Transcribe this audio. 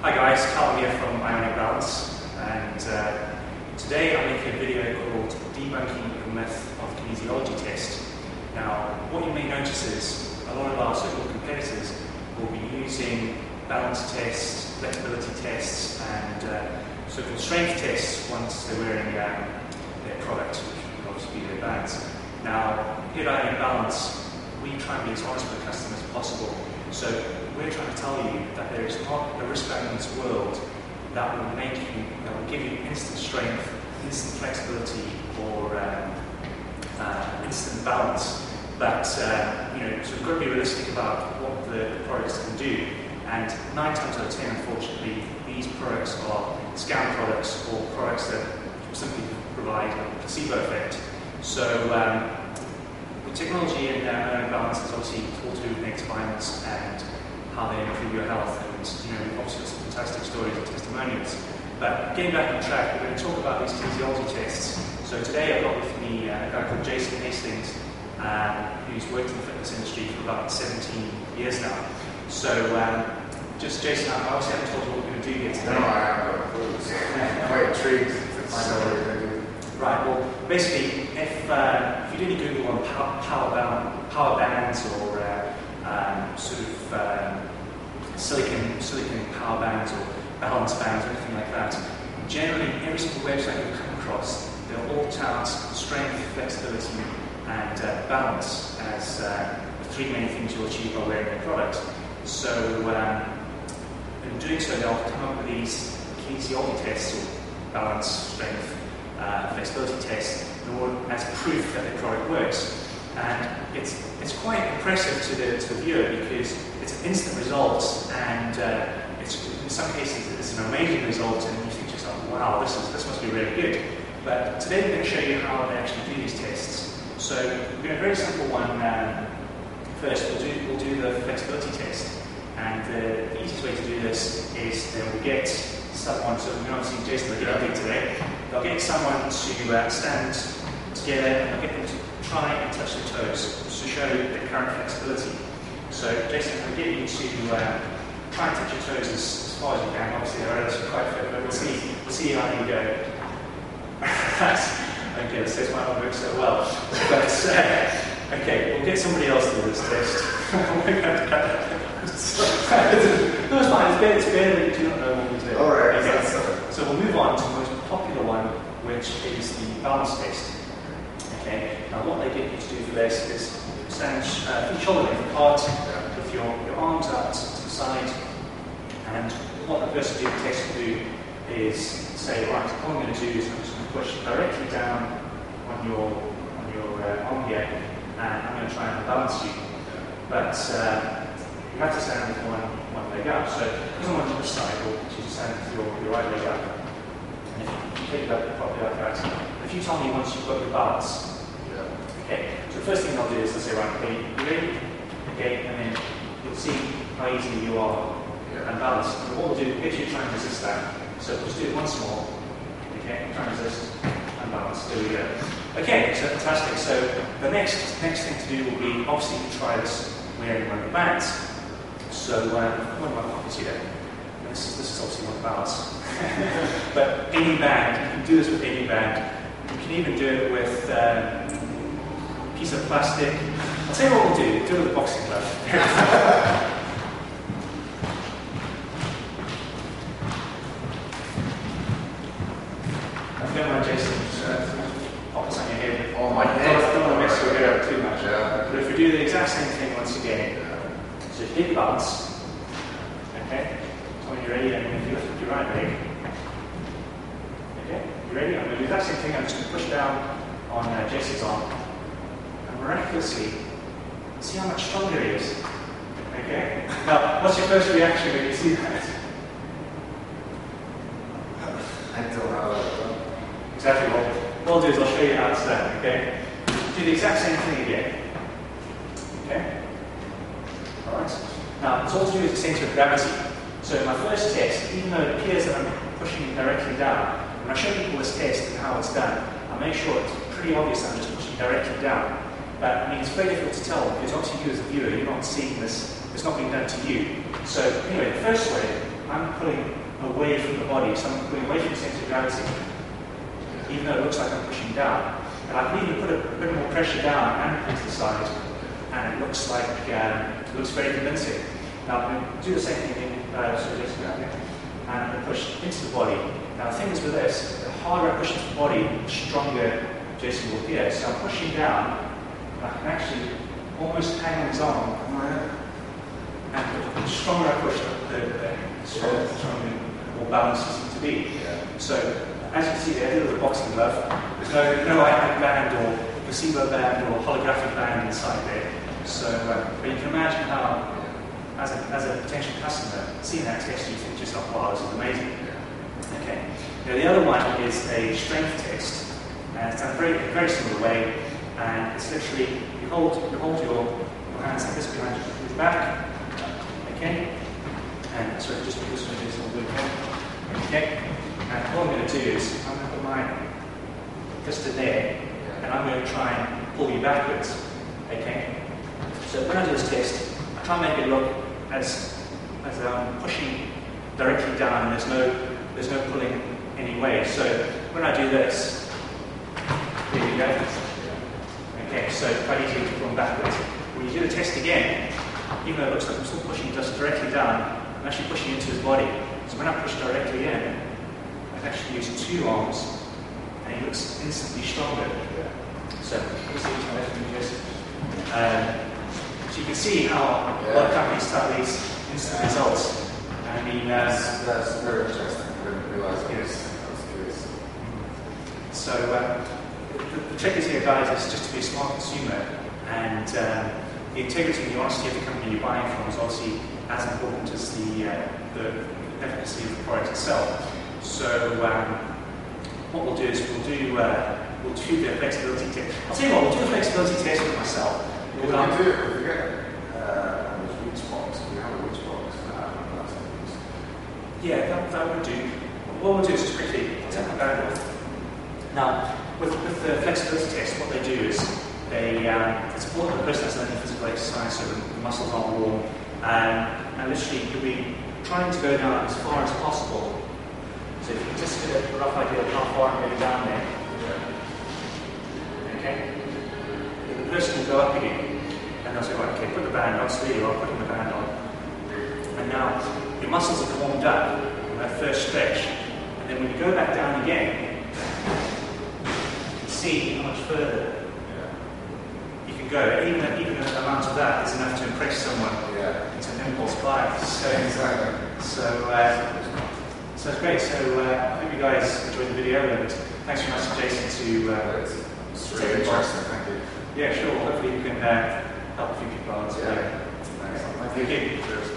Hi guys, Carl here from Ionic Balance, and today I'm making a video called Debunking the Myth of Kinesiology Test. Now, what you may notice is a lot of our so-called competitors will be using balance tests, flexibility tests, and so-called strength tests once they're wearing their product, which would obviously be their bands. Now, here at Ionic Balance, we try and be as honest with the customer as possible. So we're trying to tell you that there is not a wristband in this world that will give you instant strength, instant flexibility, or instant balance. But so we've got to be realistic about what the products can do. And 9 times out of 10, unfortunately, these products are scam products or products that simply provide a placebo effect. So the technology in Ionic Balance is obviously all to do with negative ions and how they improve your health. And we've obviously got some fantastic stories and testimonials. But getting back on track, we're going to talk about these kinesiology tests. So today I've got with me a guy called Jason Hastings, who's worked in the fitness industry for about 17 years now. So just Jason, I obviously haven't told you what we're going to do here today. No, I am quite intrigued to find out what you're going to do. Right, well, basically, if you do any Google on power bands or silicon power bands or balance bands or anything like that, generally every single website you'll come across, they'll all tout strength, flexibility, and balance as the 3 main things you'll achieve by wearing the product. So, in doing so, they'll come up with these kinesiology tests or balance, strength, flexibility test as proof that the product works, and it's quite impressive to the viewer because it's instant results, and it's in some cases it's an amazing result, and you think to yourself, wow, this must be really good. But today we're going to show you how they actually do these tests. So we're going to do a very simple one. First, we'll do the flexibility test, and the easiest way to do this is that we'll get someone, so we're not seeing Jason again today, they'll get someone to stand together and they'll get them to try and touch their toes to show their current flexibility. So Jason, I'm going to get you to try and touch your toes as far as you can. Obviously they're relatively quite fit, but we'll see how you go. Okay, this test might not work so well. But okay, we'll get somebody else to do this test. We're going to have to cut that. No, it's fine. It's better that you do not know what we're doing. All right. Okay. So we'll move on to the most popular one, which is the balance test. Okay. Now, what they get you to do for this is stand shoulder length apart with your arms out to the side, and what the person doing the test will do is say, right, what I'm going to do is I'm just going to push directly down on your arm here, and I'm going to try and balance you. But you have to stand with one leg up. So because I'm on the other side, you just stand with your right leg up. And if you take it up properly like that, if you tell me once you've got your balance, okay. So the first thing I'll do is I'll say, right, okay, you ready? Okay, and then you'll see how easy you are and balance. And what we'll do, we'll get you to try and resist that. So just do it once more. Okay, try and resist and balance. There we go. Okay, so fantastic. So the next thing to do will be obviously to try this wearing one of the bands. So one of my pockets here. This is obviously not balance. But any band, you can do this with any band. You can even do it with a piece of plastic. I'll tell you what we'll do it with a boxing glove. Don't mind Jason, pop this on your head. Oh, my head. Don't want to mess your hair up too much. Yeah. But if we do the exact same thing once again, so if you get your balance, okay, so when you're ready, and if you lift up your right leg, okay, you ready? I'm going to do the exact same thing. I'm just going to push down on Jason's arm, and miraculously, see how much stronger he is. Okay? Now, what's your first reaction when you see that? I don't know. Exactly what I'll do is I'll show you how to stand, okay? Do the exact same thing again. Okay? Alright? Now, it's all to do with the centre of gravity. So in my first test, even though it appears that I'm pushing directly down, when I show people this test and how it's done, I make sure it's pretty obvious that I'm just pushing directly down. But I mean, it's very difficult to tell because obviously you as a viewer, you're not seeing this, it's not being done to you. So anyway, the first way, I'm pulling away from the body, so I'm pulling away from the center of gravity, even though it looks like I'm pushing down. And I can even put a bit more pressure down and into the side, and it looks like it looks very convincing. Now I'm going to do the same thing and I'm going to push into the body. Now the thing is with this, the harder I push into the body, the stronger Jason will appear. So I'm pushing down, and I can actually almost hang on his arm. And the stronger I push, the stronger, more balanced he seems to be. So as you can see there, a little boxing glove. There's no Ionic band or placebo band or holographic band inside there. So, but you can imagine how, as a potential customer, seeing that test, you think to yourself, wow, this is amazing. Okay. Now the other one is a strength test, and it's done a very similar way. And it's literally you hold your hands like this behind your back. Okay. And sorry, just this one is all good. Okay. And what I'm going to do is I'm going to put my fist in there, and I'm going to try and pull you backwards. Okay. So when I do this test, I try and make it look as I'm pushing directly down, and there's no pulling any way. So when I do this, there you go. Okay, so it's quite easy to pull them backwards. When you do the test again, even though it looks like I'm still pushing just directly down, I'm actually pushing into his body. So when I push directly in, I can actually use two arms, and he looks instantly stronger. So let's see which one I can use. So you can see how a lot of companies start these instant results. I mean, that's very interesting. I didn't realize that. Yes. I was curious. So the trick is here, guys, is just to be a smart consumer, and the integrity and the honesty of the company you're buying from is obviously as important as the efficacy of the product itself. So what we'll do is we'll do the flexibility test. I'll tell you what, we'll do a flexibility test with myself. What do you do if you get a reach box? Do you have a reach box? Yeah, that would do. What we'll do is just quickly take my band off. Now, with the flexibility test, what they do is it's important that the person has learning physical exercise so the muscles aren't warm, and literally you'll be trying to go down as far as possible. So if you can just get a rough idea of how far I'm going down there. Okay? The person will go up again, and they'll say, right, okay, put the band on, so there you are, putting the band on. And now, your muscles have warmed up on that first stretch, and then when you go back down again, you can see how much further you can go. Even an amount of that is enough to impress someone. It's an impulse buy. So it's great. So I hope you guys enjoyed the video, and thanks very much to Jason to it's really interesting. Thank you. Yeah, sure. Hopefully you can help a few people out. Thanks. Thank you. Cheers.